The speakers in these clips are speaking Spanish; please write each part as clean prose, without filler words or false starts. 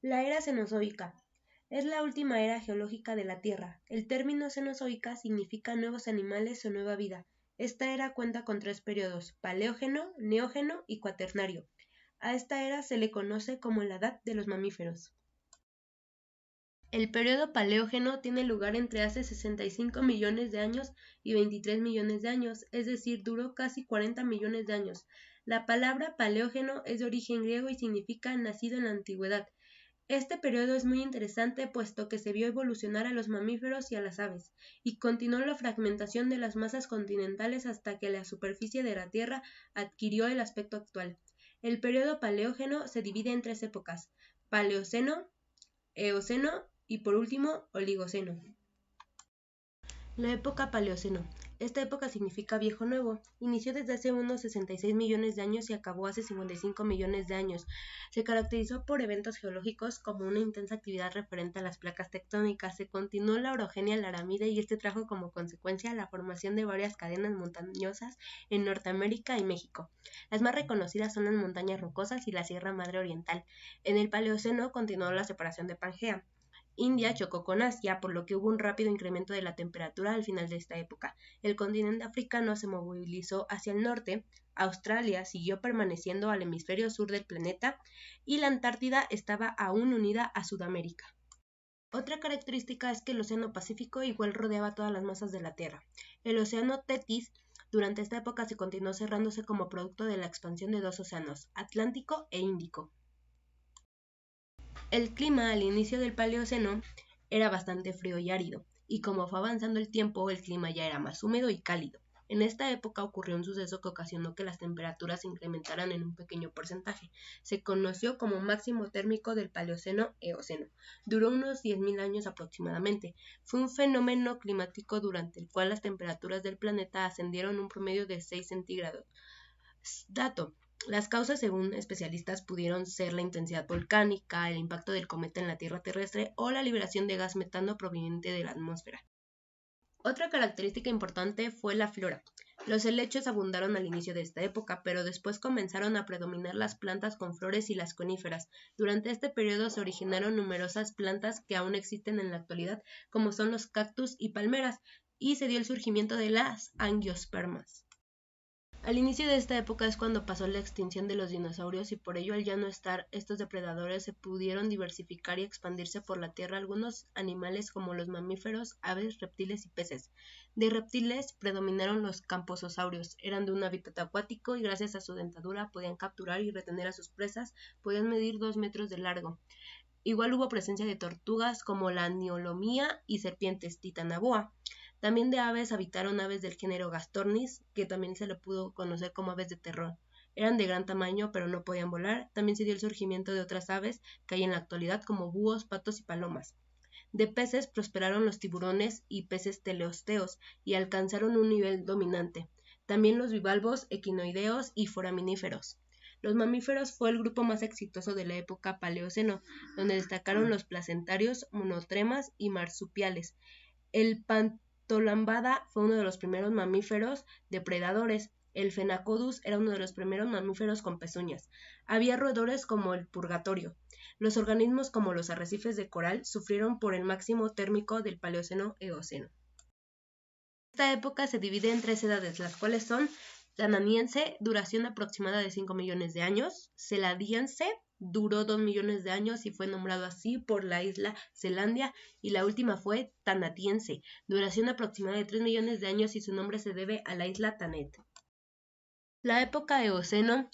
La era cenozoica es la última era geológica de la Tierra. El término cenozoica significa nuevos animales o nueva vida. Esta era cuenta con 3 periodos: paleógeno, neógeno y cuaternario. A esta era se le conoce como la edad de los mamíferos. El periodo paleógeno tiene lugar entre hace 65 millones de años y 23 millones de años, es decir, duró casi 40 millones de años. La palabra paleógeno es de origen griego y significa nacido en la antigüedad. Este periodo es muy interesante puesto que se vio evolucionar a los mamíferos y a las aves, y continuó la fragmentación de las masas continentales hasta que la superficie de la Tierra adquirió el aspecto actual. El periodo paleógeno se divide en 3 épocas: Paleoceno, Eoceno y por último Oligoceno. La época Paleoceno. Esta época significa viejo nuevo. Inició desde hace unos 66 millones de años y acabó hace 55 millones de años. Se caracterizó por eventos geológicos como una intensa actividad referente a las placas tectónicas. Se continuó la orogenia laramide y este trajo como consecuencia la formación de varias cadenas montañosas en Norteamérica y México. Las más reconocidas son las montañas rocosas y la Sierra Madre Oriental. En el Paleoceno continuó la separación de Pangea. India chocó con Asia, por lo que hubo un rápido incremento de la temperatura al final de esta época. El continente africano se movilizó hacia el norte, Australia siguió permaneciendo al hemisferio sur del planeta y la Antártida estaba aún unida a Sudamérica. Otra característica es que el Océano Pacífico igual rodeaba todas las masas de la Tierra. El Océano Tetis durante esta época se continuó cerrándose como producto de la expansión de 2 océanos, Atlántico e Índico. El clima al inicio del Paleoceno era bastante frío y árido, y como fue avanzando el tiempo, el clima ya era más húmedo y cálido. En esta época ocurrió un suceso que ocasionó que las temperaturas se incrementaran en un pequeño porcentaje. Se conoció como máximo térmico del Paleoceno-Eoceno. Duró unos 10.000 años aproximadamente. Fue un fenómeno climático durante el cual las temperaturas del planeta ascendieron un promedio de 6 centígrados. Dato: las causas, según especialistas, pudieron ser la intensidad volcánica, el impacto del cometa en la Tierra terrestre o la liberación de gas metano proveniente de la atmósfera. Otra característica importante fue la flora. Los helechos abundaron al inicio de esta época, pero después comenzaron a predominar las plantas con flores y las coníferas. Durante este periodo se originaron numerosas plantas que aún existen en la actualidad, como son los cactus y palmeras, y se dio el surgimiento de las angiospermas. Al inicio de esta época es cuando pasó la extinción de los dinosaurios y por ello al ya no estar estos depredadores se pudieron diversificar y expandirse por la tierra algunos animales como los mamíferos, aves, reptiles y peces. De reptiles predominaron los campososaurios, eran de un hábitat acuático y gracias a su dentadura podían capturar y retener a sus presas, podían medir 2 metros de largo. Igual hubo presencia de tortugas como la Niolomía y serpientes Titanoboa. También de aves habitaron aves del género Gastornis, que también se le pudo conocer como aves de terror. Eran de gran tamaño, pero no podían volar. También se dio el surgimiento de otras aves que hay en la actualidad, como búhos, patos y palomas. De peces prosperaron los tiburones y peces teleosteos, y alcanzaron un nivel dominante. También los bivalvos, equinoideos y foraminíferos. Los mamíferos fue el grupo más exitoso de la época Paleoceno, donde destacaron los placentarios, monotremas y marsupiales. El Pantolambada fue uno de los primeros mamíferos depredadores. El Phenacodus era uno de los primeros mamíferos con pezuñas. Había roedores como el purgatorio. Los organismos como los arrecifes de coral sufrieron por el máximo térmico del Paleoceno-Eoceno. Esta época se divide en 3 edades, las cuales son Tananiense, duración aproximada de 5 millones de años; Celadiense, duró 2 millones de años y fue nombrado así por la isla Zelandia; y la última fue Tanatiense, duración aproximada de 3 millones de años y su nombre se debe a la isla Thanet. La época Eoceno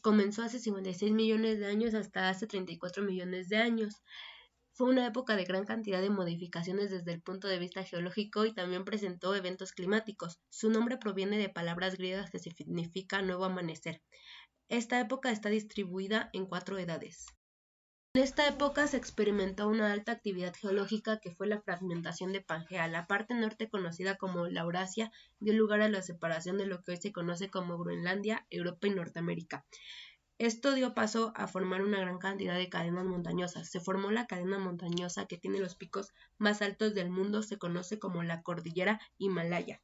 comenzó hace 56 millones de años hasta hace 34 millones de años. Fue una época de gran cantidad de modificaciones desde el punto de vista geológico y también presentó eventos climáticos. Su nombre proviene de palabras griegas que significa nuevo amanecer. Esta época está distribuida en 4 edades. En esta época se experimentó una alta actividad geológica que fue la fragmentación de Pangea. La parte norte, conocida como Laurasia, dio lugar a la separación de lo que hoy se conoce como Groenlandia, Europa y Norteamérica. Esto dio paso a formar una gran cantidad de cadenas montañosas. Se formó la cadena montañosa que tiene los picos más altos del mundo, se conoce como la cordillera Himalaya.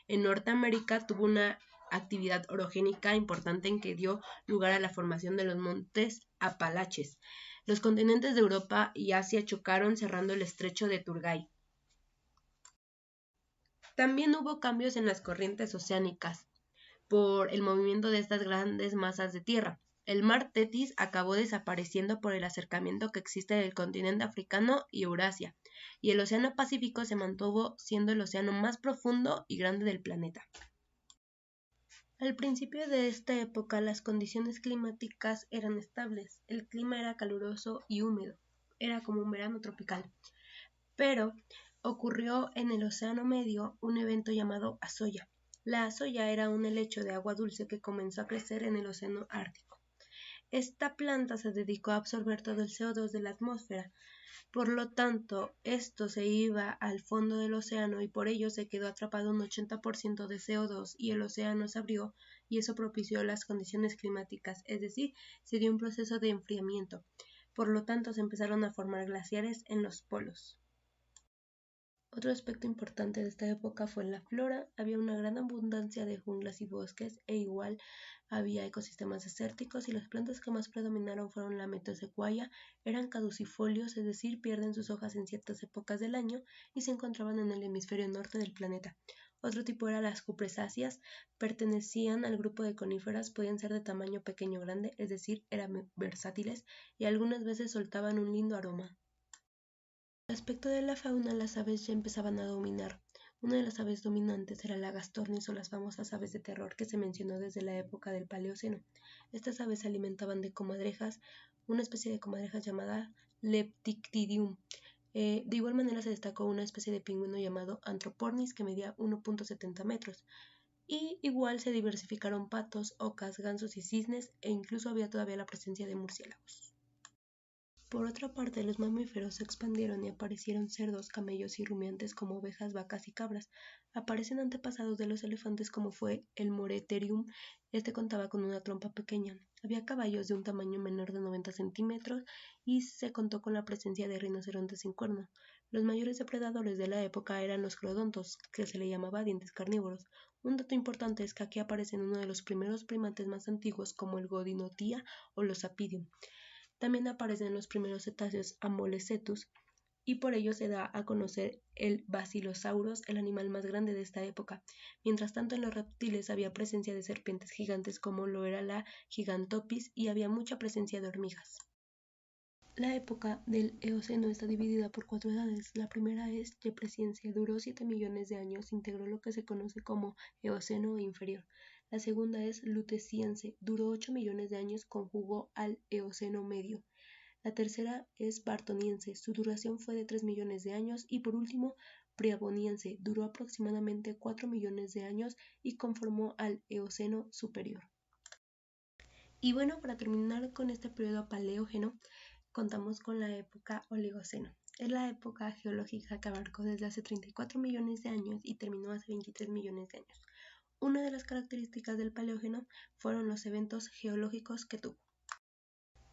En Norteamérica tuvo una actividad orogénica importante en que dio lugar a la formación de los montes Apalaches. Los continentes de Europa y Asia chocaron cerrando el estrecho de Turgai. También hubo cambios en las corrientes oceánicas por el movimiento de estas grandes masas de tierra. El mar Tetis acabó desapareciendo por el acercamiento que existe del continente africano y Eurasia, y el océano Pacífico se mantuvo siendo el océano más profundo y grande del planeta. Al principio de esta época las condiciones climáticas eran estables, el clima era caluroso y húmedo, era como un verano tropical, pero ocurrió en el Océano Medio un evento llamado Azoya. La azoya era un helecho de agua dulce que comenzó a crecer en el Océano Ártico. Esta planta se dedicó a absorber todo el CO2 de la atmósfera, por lo tanto, esto se iba al fondo del océano y por ello se quedó atrapado un 80% de CO2 y el océano se abrió y eso propició las condiciones climáticas, es decir, se dio un proceso de enfriamiento. Por lo tanto, se empezaron a formar glaciares en los polos. Otro aspecto importante de esta época fue la flora. Había una gran abundancia de junglas y bosques e igual había ecosistemas desérticos y las plantas que más predominaron fueron la metosequoia, eran caducifolios, es decir, pierden sus hojas en ciertas épocas del año y se encontraban en el hemisferio norte del planeta. Otro tipo era las cupresáceas, pertenecían al grupo de coníferas, podían ser de tamaño pequeño o grande, es decir, eran versátiles y algunas veces soltaban un lindo aroma. En el aspecto de la fauna, las aves ya empezaban a dominar. Una de las aves dominantes era la gastornis o las famosas aves de terror que se mencionó desde la época del Paleoceno. Estas aves se alimentaban de comadrejas, una especie de comadrejas llamada Leptictidium. De igual manera se destacó una especie de pingüino llamado Anthropornis que medía 1.70 metros. Y igual se diversificaron patos, ocas, gansos y cisnes e incluso había todavía la presencia de murciélagos. Por otra parte, los mamíferos se expandieron y aparecieron cerdos, camellos y rumiantes como ovejas, vacas y cabras. Aparecen antepasados de los elefantes como fue el Moreterium. Este contaba con una trompa pequeña. Había caballos de un tamaño menor de 90 centímetros y se contó con la presencia de rinocerontes sin cuerno. Los mayores depredadores de la época eran los clodontos, que se le llamaba dientes carnívoros. Un dato importante es que aquí aparecen uno de los primeros primates más antiguos como el Godinotia o los Apidium. También aparecen los primeros cetáceos Amolecetus y por ello se da a conocer el Basilosaurus, el animal más grande de esta época. Mientras tanto, en los reptiles había presencia de serpientes gigantes como lo era la Gigantopis y había mucha presencia de hormigas. La época del Eoceno está dividida por 4 edades. La primera es Ypresiense, duró 7 millones de años, integró lo que se conoce como Eoceno inferior. La segunda es Luteciense, duró 8 millones de años, conjugó al Eoceno medio. La tercera es Bartoniense, su duración fue de 3 millones de años. Y por último, Priaboniense, duró aproximadamente 4 millones de años y conformó al Eoceno superior. Y bueno, para terminar con este periodo paleógeno, contamos con la época Oligoceno. Es la época geológica que abarcó desde hace 34 millones de años y terminó hace 23 millones de años. Una de las características del Paleógeno fueron los eventos geológicos que tuvo.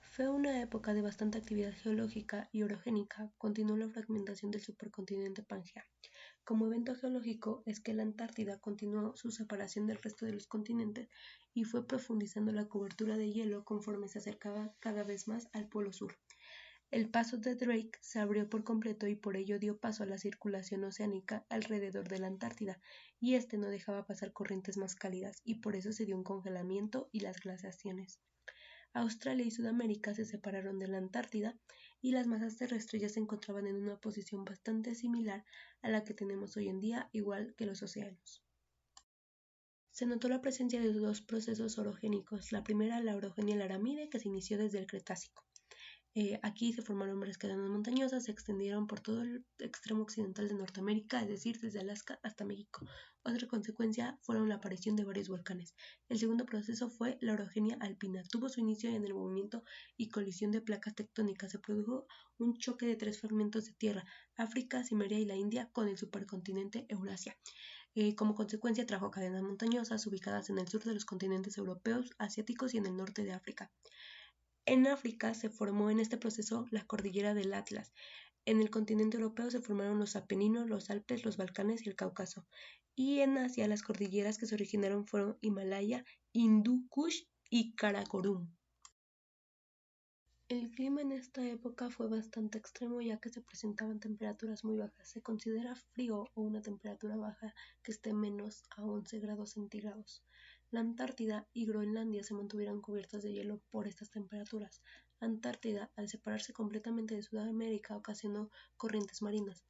Fue una época de bastante actividad geológica y orogénica, continuó la fragmentación del supercontinente Pangea. Como evento geológico es que la Antártida continuó su separación del resto de los continentes y fue profundizando la cobertura de hielo conforme se acercaba cada vez más al Polo Sur. El paso de Drake se abrió por completo y por ello dio paso a la circulación oceánica alrededor de la Antártida, y este no dejaba pasar corrientes más cálidas, y por eso se dio un congelamiento y las glaciaciones. Australia y Sudamérica se separaron de la Antártida y las masas terrestres ya se encontraban en una posición bastante similar a la que tenemos hoy en día, igual que los océanos. Se notó la presencia de dos procesos orogénicos, la primera la orogenia laramide que se inició desde el Cretácico. Aquí se formaron varias cadenas montañosas, se extendieron por todo el extremo occidental de Norteamérica, es decir, desde Alaska hasta México. Otra consecuencia fueron la aparición de varios volcanes. El segundo proceso fue la orogenia alpina. Tuvo su inicio en el movimiento y colisión de placas tectónicas. Se produjo un choque de 3 fragmentos de tierra, África, Siberia y la India, con el supercontinente Eurasia. Como consecuencia trajo cadenas montañosas ubicadas en el sur de los continentes europeos, asiáticos y en el norte de África. En África se formó en este proceso la cordillera del Atlas. En el continente europeo se formaron los Apeninos, los Alpes, los Balcanes y el Cáucaso. Y en Asia las cordilleras que se originaron fueron Himalaya, Hindú Kush y Karakorum. El clima en esta época fue bastante extremo ya que se presentaban temperaturas muy bajas. Se considera frío o una temperatura baja que esté menos a 11 grados centígrados. La Antártida y Groenlandia se mantuvieron cubiertas de hielo por estas temperaturas. La Antártida, al separarse completamente de Sudamérica, ocasionó corrientes marinas.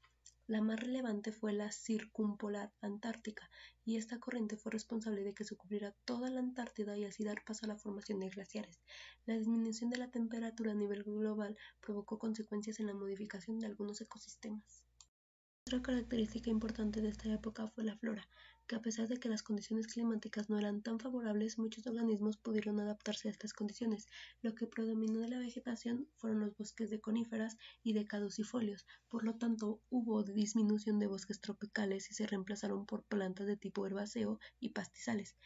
La más relevante fue la Circumpolar Antártica, y esta corriente fue responsable de que se cubriera toda la Antártida y así dar paso a la formación de glaciares. La disminución de la temperatura a nivel global provocó consecuencias en la modificación de algunos ecosistemas. Otra característica importante de esta época fue la flora, que a pesar de que las condiciones climáticas no eran tan favorables, muchos organismos pudieron adaptarse a estas condiciones. Lo que predominó de la vegetación fueron los bosques de coníferas y de caducifolios, por lo tanto hubo disminución de bosques tropicales y se reemplazaron por plantas de tipo herbáceo y pastizales.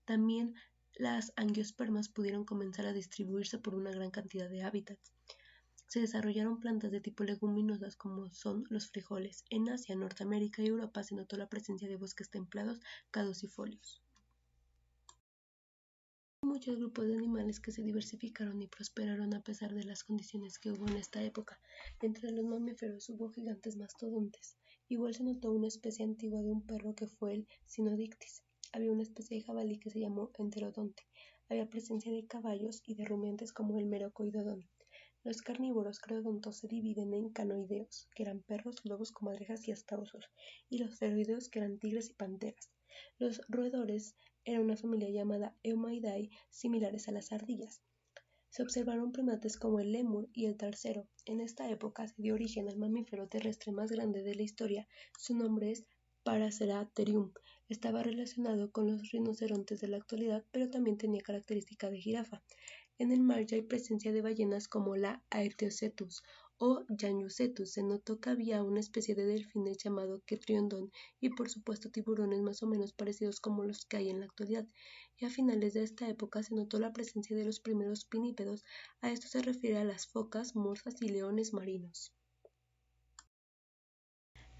También las angiospermas pudieron comenzar a distribuirse por una gran cantidad de hábitats. Se desarrollaron plantas de tipo leguminosas como son los frijoles. En Asia, Norteamérica y Europa se notó la presencia de bosques templados caducifolios. Hubo muchos grupos de animales que se diversificaron y prosperaron a pesar de las condiciones que hubo en esta época. Entre los mamíferos hubo gigantes mastodontes. Igual se notó una especie antigua de un perro que fue el Cynodictis. Había una especie de jabalí que se llamó Enterodonte. Había presencia de caballos y de rumiantes como el Merocoidodon. Los carnívoros creodontos se dividen en canoideos, que eran perros, lobos, comadrejas y hasta osos, y los feroideos, que eran tigres y panteras. Los roedores eran una familia llamada Eumaidae, similares a las ardillas. Se observaron primates como el lémur y el tarcero. En esta época se dio origen al mamífero terrestre más grande de la historia. Su nombre es Paraceratherium. Estaba relacionado con los rinocerontes de la actualidad, pero también tenía característica de jirafa. En el mar ya hay presencia de ballenas como la Aetiocetus o Janucetus. Se notó que había una especie de delfines llamado Quetriondon y por supuesto tiburones más o menos parecidos como los que hay en la actualidad. Y a finales de esta época se notó la presencia de los primeros pinípedos. A esto se refiere a las focas, morsas y leones marinos.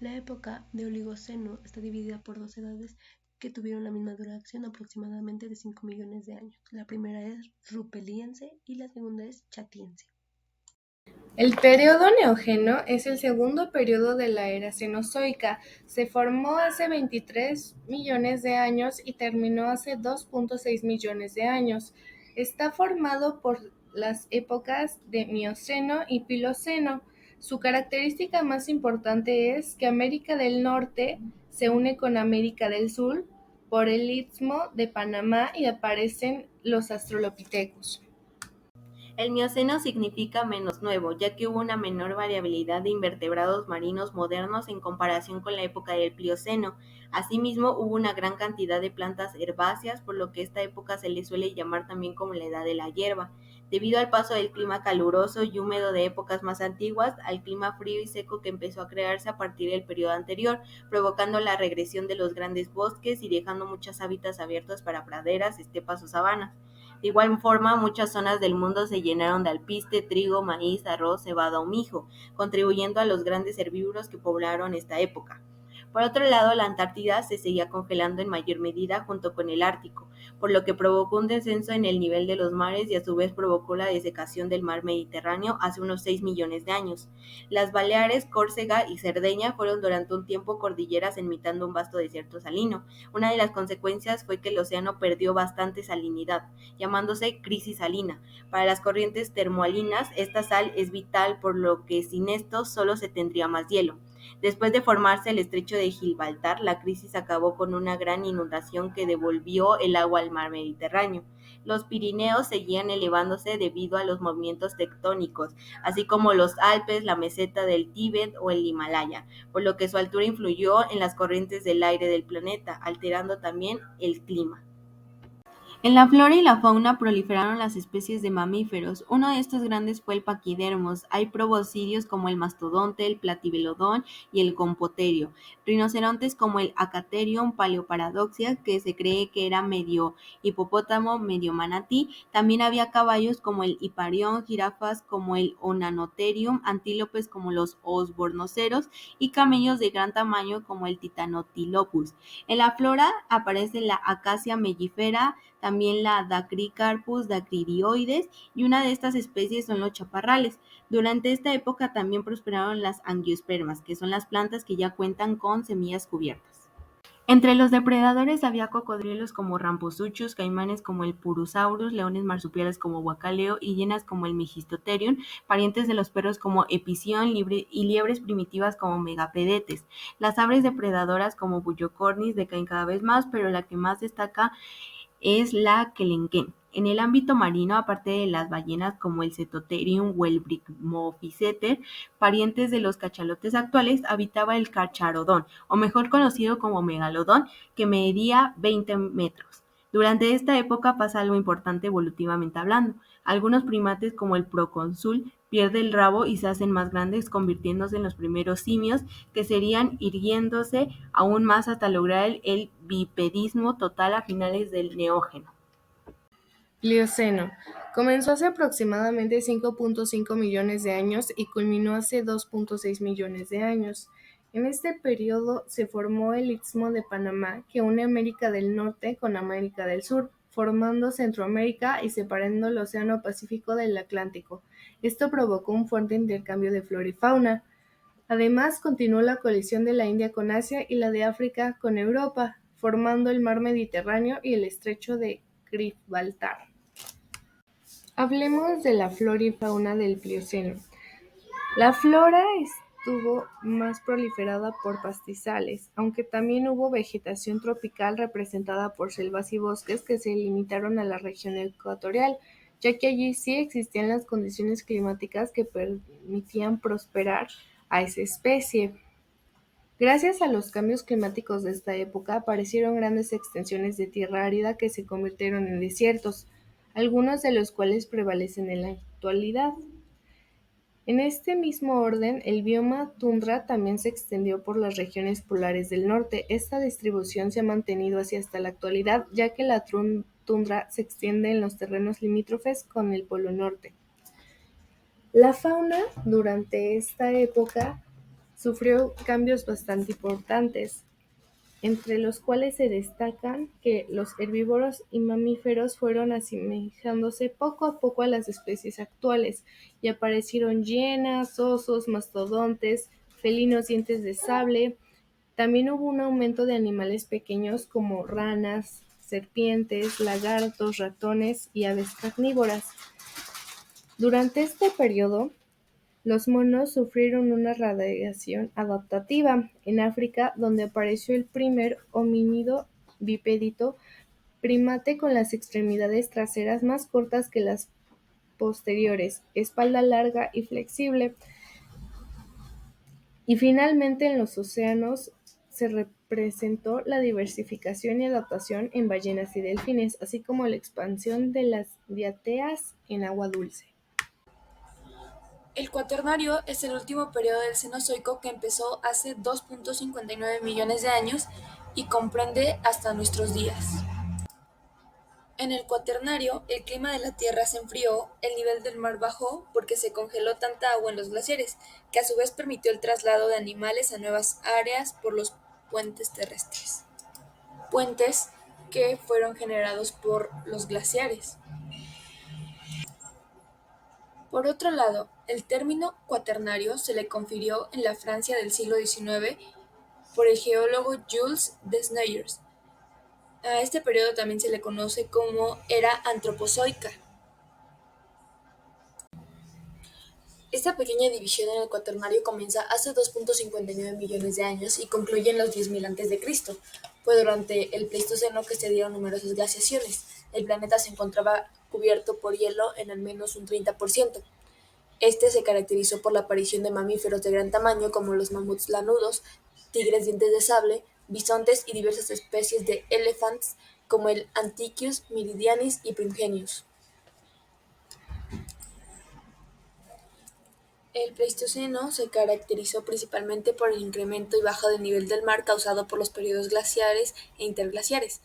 La época de Oligoceno está dividida por dos edades que tuvieron la misma duración, aproximadamente de 5 millones de años. La primera es Rupeliense y la segunda es Chatiense. El período Neógeno es el segundo período de la era Cenozoica. Se formó hace 23 millones de años y terminó hace 2.6 millones de años. Está formado por las épocas de Mioceno y Piloceno. Su característica más importante es que América del Norte se une con América del Sur por el Istmo de Panamá y aparecen los Australopithecus. El Mioceno significa menos nuevo, ya que hubo una menor variabilidad de invertebrados marinos modernos en comparación con la época del Plioceno. Asimismo, hubo una gran cantidad de plantas herbáceas, por lo que esta época se le suele llamar también como la edad de la hierba. Debido al paso del clima caluroso y húmedo de épocas más antiguas al clima frío y seco que empezó a crearse a partir del periodo anterior, provocando la regresión de los grandes bosques y dejando muchos hábitats abiertos para praderas, estepas o sabanas. De igual forma, muchas zonas del mundo se llenaron de alpiste, trigo, maíz, arroz, cebada o mijo, contribuyendo a los grandes herbívoros que poblaron esta época. Por otro lado, la Antártida se seguía congelando en mayor medida junto con el Ártico, por lo que provocó un descenso en el nivel de los mares y a su vez provocó la desecación del mar Mediterráneo hace unos 6 millones de años. Las Baleares, Córcega y Cerdeña fueron durante un tiempo cordilleras imitando un vasto desierto salino. Una de las consecuencias fue que el océano perdió bastante salinidad, llamándose crisis salina. Para las corrientes termoalinas, esta sal es vital, por lo que sin esto solo se tendría más hielo. Después de formarse el estrecho de Gibraltar, la crisis acabó con una gran inundación que devolvió el agua al mar Mediterráneo. Los Pirineos seguían elevándose debido a los movimientos tectónicos, así como los Alpes, la meseta del Tíbet o el Himalaya, por lo que su altura influyó en las corrientes del aire del planeta, alterando también el clima. En la flora y la fauna proliferaron las especies de mamíferos. Uno de estos grandes fue el paquidermos. Hay proboscideos como el mastodonte, el platyvelodón y el gompoterio. Rinocerontes como el acaterium paleoparadoxia, que se cree que era medio hipopótamo, medio manatí. También había caballos como el hiparión, jirafas como el onanotherium, antílopes como los osbornoceros y camellos de gran tamaño como el titanotilopus. En la flora aparece la acacia mellifera, también la Dacricarpus dacryrioides, y una de estas especies son los chaparrales. Durante esta época también prosperaron las angiospermas, que son las plantas que ya cuentan con semillas cubiertas. Entre los depredadores había cocodrilos como Ramposuchus, caimanes como el Purusaurus, leones marsupiales como Huacaleo y hienas como el Megistotherium, parientes de los perros como Epición y liebres primitivas como Megapedetes. Las aves depredadoras como Bucyocornis decaen cada vez más, pero la que más destaca es la Kelenken. En el ámbito marino, aparte de las ballenas como el Cetotherium o el Brigmophyseter, parientes de los cachalotes actuales, habitaba el Carcharodon, o mejor conocido como Megalodón, que medía 20 metros. Durante esta época pasa algo importante evolutivamente hablando. Algunos primates como el procónsul pierde el rabo y se hacen más grandes, convirtiéndose en los primeros simios, que serían irguiéndose aún más hasta lograr el bipedismo total a finales del Neógeno. Plioceno. Comenzó hace aproximadamente 5.5 millones de años y culminó hace 2.6 millones de años. En este periodo se formó el Istmo de Panamá, que une América del Norte con América del Sur, formando Centroamérica y separando el Océano Pacífico del Atlántico. Esto provocó un fuerte intercambio de flora y fauna. Además, continuó la colisión de la India con Asia y la de África con Europa, formando el mar Mediterráneo y el estrecho de Gibraltar. Hablemos de la flora y fauna del Plioceno. La flora estuvo más proliferada por pastizales, aunque también hubo vegetación tropical representada por selvas y bosques que se limitaron a la región ecuatorial, ya que allí sí existían las condiciones climáticas que permitían prosperar a esa especie. Gracias a los cambios climáticos de esta época, aparecieron grandes extensiones de tierra árida que se convirtieron en desiertos, algunos de los cuales prevalecen en la actualidad. En este mismo orden, el bioma tundra también se extendió por las regiones polares del norte. Esta distribución se ha mantenido así hasta la actualidad, ya que la tundra se extiende en los terrenos limítrofes con el Polo Norte. La fauna durante esta época sufrió cambios bastante importantes, entre los cuales se destacan que los herbívoros y mamíferos fueron asemejándose poco a poco a las especies actuales, y aparecieron hienas, osos, mastodontes, felinos dientes de sable. También hubo un aumento de animales pequeños como ranas, serpientes, lagartos, ratones y aves carnívoras. Durante este periodo, los monos sufrieron una radiación adaptativa en África, donde apareció el primer homínido bipedito, primate con las extremidades traseras más cortas que las posteriores, espalda larga y flexible. Y finalmente en los océanos se representó la diversificación y adaptación en ballenas y delfines, así como la expansión de las diáteas en agua dulce. El Cuaternario es el último periodo del Cenozoico que empezó hace 2.59 millones de años y comprende hasta nuestros días. En el Cuaternario, el clima de la Tierra se enfrió, el nivel del mar bajó porque se congeló tanta agua en los glaciares, que a su vez permitió el traslado de animales a nuevas áreas por los puentes terrestres. Puentes que fueron generados por los glaciares. Por otro lado, el término cuaternario se le confirió en la Francia del siglo XIX por el geólogo Jules Desnoyers. A este periodo también se le conoce como era antropozoica. Esta pequeña división en el cuaternario comienza hace 2.59 millones de años y concluye en los 10.000 a.C. Fue durante el Pleistoceno que se dieron numerosas glaciaciones. El planeta se encontraba cubierto por hielo en al menos un 30%. Este se caracterizó por la aparición de mamíferos de gran tamaño como los mamuts lanudos, tigres dientes de sable, bisontes y diversas especies de elefantes como el Antiquius, Meridianis y Primigenius. El Pleistoceno se caracterizó principalmente por el incremento y baja del nivel del mar causado por los períodos glaciares e interglaciares,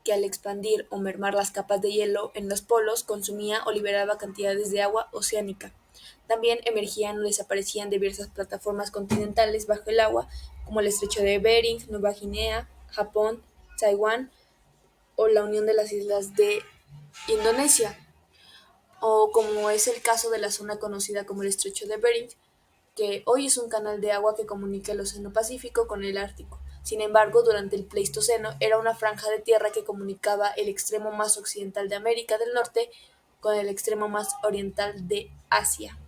que al expandir o mermar las capas de hielo en los polos consumía o liberaba cantidades de agua oceánica. También emergían o desaparecían diversas plataformas continentales bajo el agua, como el estrecho de Bering, Nueva Guinea, Japón, Taiwán o la unión de las islas de Indonesia, o como es el caso de la zona conocida como el estrecho de Bering, que hoy es un canal de agua que comunica el Océano Pacífico con el Ártico. Sin embargo, durante el Pleistoceno era una franja de tierra que comunicaba el extremo más occidental de América del Norte con el extremo más oriental de Asia.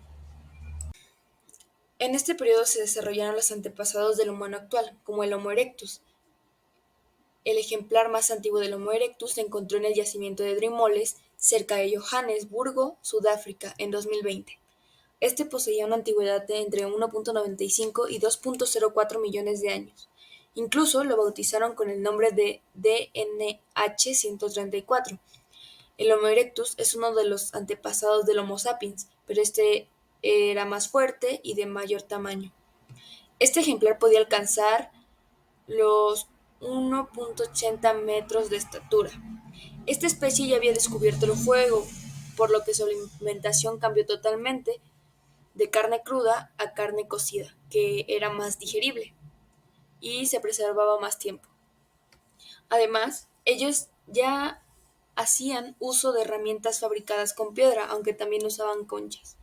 En este periodo se desarrollaron los antepasados del humano actual, como el Homo erectus. El ejemplar más antiguo del Homo erectus se encontró en el yacimiento de Drimoles, cerca de Johannesburgo, Sudáfrica, en 2020. Este poseía una antigüedad de entre 1.95 y 2.04 millones de años. Incluso lo bautizaron con el nombre de DNH-134. El Homo erectus es uno de los antepasados del Homo sapiens, pero este era más fuerte y de mayor tamaño. Este ejemplar podía alcanzar los 1.80 metros de estatura. Esta especie ya había descubierto el fuego, por lo que su alimentación cambió totalmente de carne cruda a carne cocida, que era más digerible y se preservaba más tiempo. Además, ellos ya hacían uso de herramientas fabricadas con piedra, aunque también usaban conchas.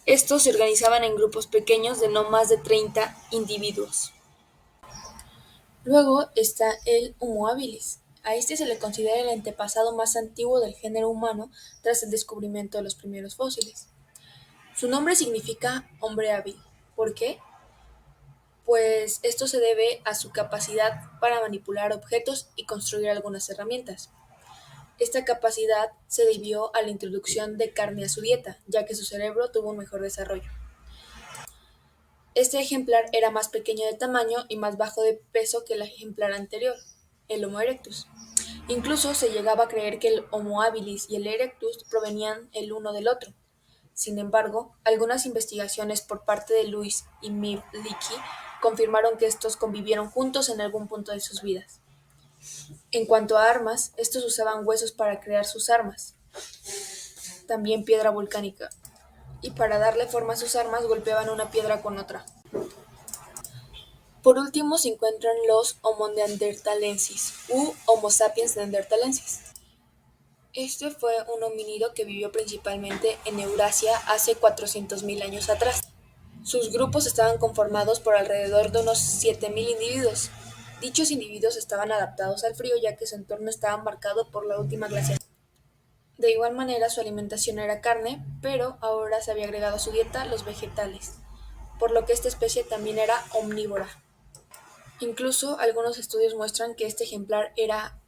Estos se organizaban en grupos pequeños de no más de 30 individuos. Luego está el Homo habilis. A este se le considera el antepasado más antiguo del género humano tras el descubrimiento de los primeros fósiles. Su nombre significa hombre hábil. ¿Por qué? Pues esto se debe a su capacidad para manipular objetos y construir algunas herramientas. Esta capacidad se debió a la introducción de carne a su dieta, ya que su cerebro tuvo un mejor desarrollo. Este ejemplar era más pequeño de tamaño y más bajo de peso que el ejemplar anterior, el Homo erectus. Incluso se llegaba a creer que el Homo habilis y el erectus provenían el uno del otro. Sin embargo, algunas investigaciones por parte de Lewis y Mivlicki confirmaron que estos convivieron juntos en algún punto de sus vidas. En cuanto a armas, estos usaban huesos para crear sus armas, también piedra volcánica, y para darle forma a sus armas golpeaban una piedra con otra. Por último se encuentran los Homo neanderthalensis u Homo sapiens neanderthalensis. Este fue un homínido que vivió principalmente en Eurasia hace 400.000 años atrás. Sus grupos estaban conformados por alrededor de unos 7.000 individuos. Dichos individuos estaban adaptados al frío ya que su entorno estaba marcado por la última glaciación. De igual manera su alimentación era carne, pero ahora se había agregado a su dieta los vegetales, por lo que esta especie también era omnívora. Incluso algunos estudios muestran que este ejemplar era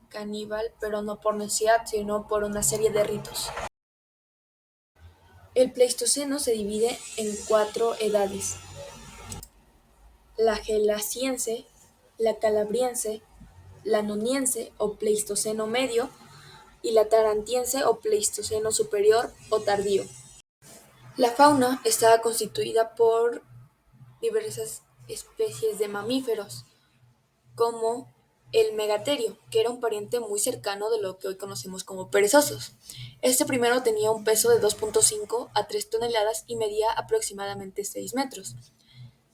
caníbal, pero no por necesidad, sino por una serie de ritos. El Pleistoceno se divide en 4 edades: la gelasiense, la calabriense, la noniense o Pleistoceno medio y la tarantiense o Pleistoceno superior o tardío. La fauna estaba constituida por diversas especies de mamíferos, como el megaterio, que era un pariente muy cercano de lo que hoy conocemos como perezosos. Este primero tenía un peso de 2.5 a 3 toneladas y medía aproximadamente 6 metros.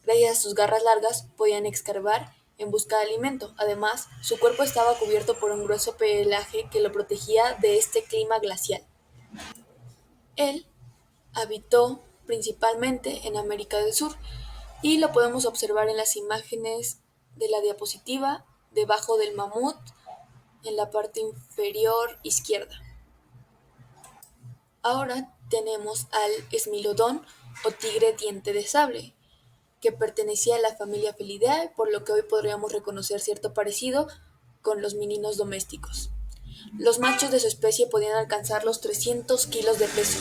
Gracias a sus garras largas podían escarbar en busca de alimento. Además, su cuerpo estaba cubierto por un grueso pelaje que lo protegía de este clima glacial. Él habitó principalmente en América del Sur y lo podemos observar en las imágenes de la diapositiva debajo del mamut en la parte inferior izquierda. Ahora tenemos al Smilodon o tigre diente de sable, que pertenecía a la familia Felidae, por lo que hoy podríamos reconocer cierto parecido con los mininos domésticos. Los machos de su especie podían alcanzar los 300 kilos de peso.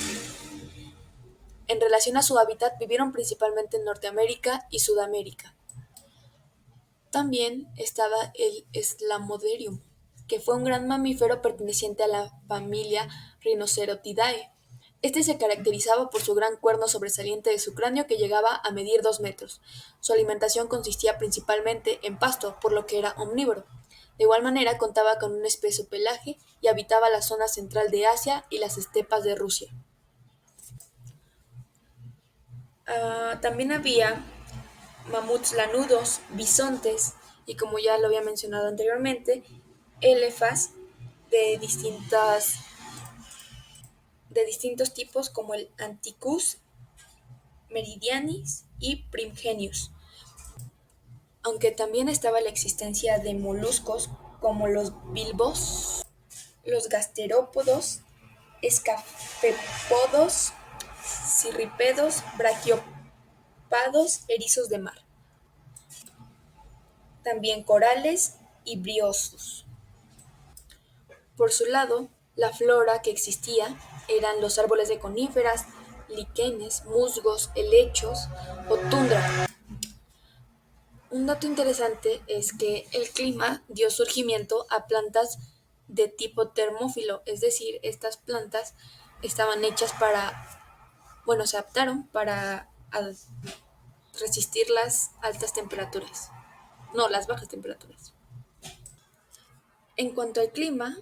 En relación a su hábitat, vivieron principalmente en Norteamérica y Sudamérica. También estaba el Slamoderium, que fue un gran mamífero perteneciente a la familia Rhinocerotidae. Este se caracterizaba por su gran cuerno sobresaliente de su cráneo que llegaba a medir 2 metros. Su alimentación consistía principalmente en pasto, por lo que era omnívoro. De igual manera contaba con un espeso pelaje y habitaba la zona central de Asia y las estepas de Rusia. También había mamuts lanudos, bisontes y, como ya lo había mencionado anteriormente, elefas de distintos tipos como el Anticus, Meridianis y Primgenius, aunque también estaba la existencia de moluscos como los bilbos, los gasterópodos, escafepodos, cirrípedos, braquiópados, erizos de mar, también corales y briosos. Por su lado, la flora que existía eran los árboles de coníferas, líquenes, musgos, helechos o tundra. Un dato interesante es que el clima dio surgimiento a plantas de tipo termófilo, es decir, estas plantas estaban hechas se adaptaron para resistir las altas temperaturas, no, las bajas temperaturas. En cuanto al clima,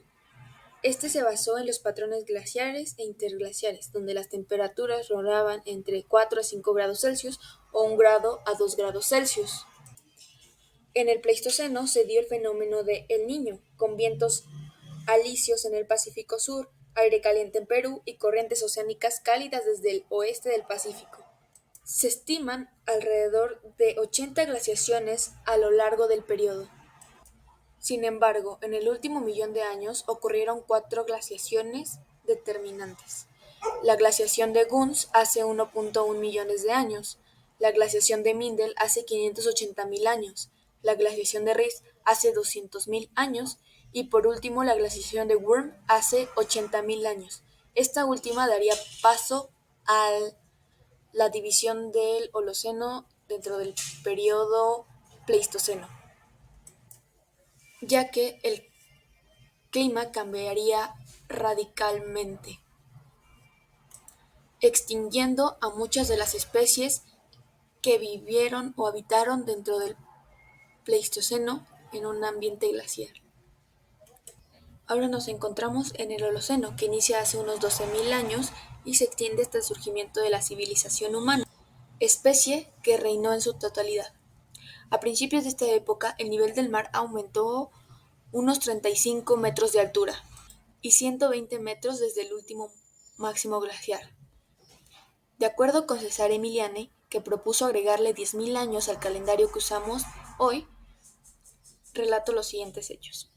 este se basó en los patrones glaciares e interglaciares, donde las temperaturas rondaban entre 4 a 5 grados Celsius o 1 grado a 2 grados Celsius. En el Pleistoceno se dio el fenómeno de El Niño, con vientos alisios en el Pacífico Sur, aire caliente en Perú y corrientes oceánicas cálidas desde el oeste del Pacífico. Se estiman alrededor de 80 glaciaciones a lo largo del periodo. Sin embargo, en el último millón de años ocurrieron 4 glaciaciones determinantes. La glaciación de Gunz hace 1.1 millones de años, la glaciación de Mindel hace 580.000 años, la glaciación de Riss hace 200.000 años y por último la glaciación de Würm hace 80.000 años. Esta última daría paso a la división del Holoceno dentro del periodo Pleistoceno, ya que el clima cambiaría radicalmente, extinguiendo a muchas de las especies que vivieron o habitaron dentro del Pleistoceno en un ambiente glaciar. Ahora nos encontramos en el Holoceno, que inicia hace unos 12.000 años y se extiende hasta el surgimiento de la civilización humana, especie que reinó en su totalidad. A principios de esta época, el nivel del mar aumentó unos 35 metros de altura y 120 metros desde el último máximo glaciar. De acuerdo con Cesare Emiliani, que propuso agregarle 10.000 años al calendario que usamos hoy, relato los siguientes hechos.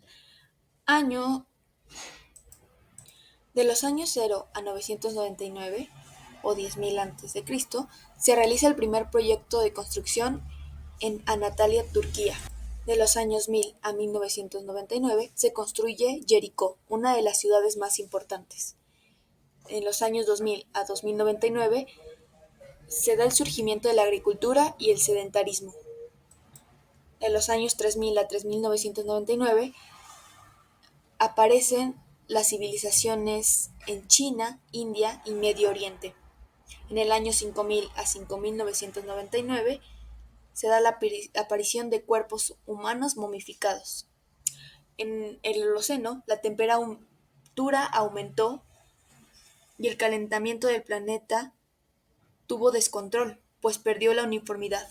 De los años 0 a 999, o 10.000 a.C., se realiza el primer proyecto de construcción en Anatolia, Turquía. De los años 1000 a 1999 se construye Jericó, una de las ciudades más importantes. En los años 2000 a 2099 se da el surgimiento de la agricultura y el sedentarismo. En los años 3000 a 3999 aparecen las civilizaciones en China, India y Medio Oriente. En el año 5000 a 5999 se da la aparición de cuerpos humanos momificados. En el Holoceno, la temperatura aumentó y el calentamiento del planeta tuvo descontrol, pues perdió la uniformidad.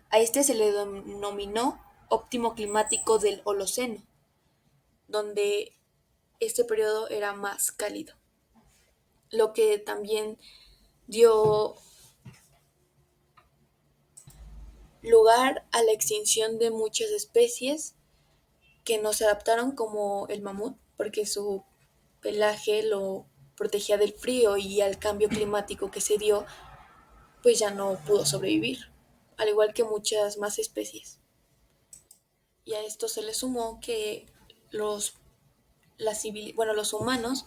A este se le denominó óptimo climático del Holoceno, donde este periodo era más cálido, lo que también dio lugar a la extinción de muchas especies que no se adaptaron, como el mamut, porque su pelaje lo protegía del frío y al cambio climático que se dio, pues ya no pudo sobrevivir, al igual que muchas más especies. Y a esto se le sumó que los humanos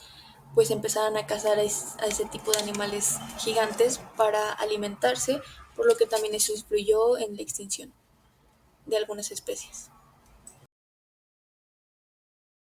pues empezaron a cazar a ese tipo de animales gigantes para alimentarse, por lo que también eso influyó en la extinción de algunas especies.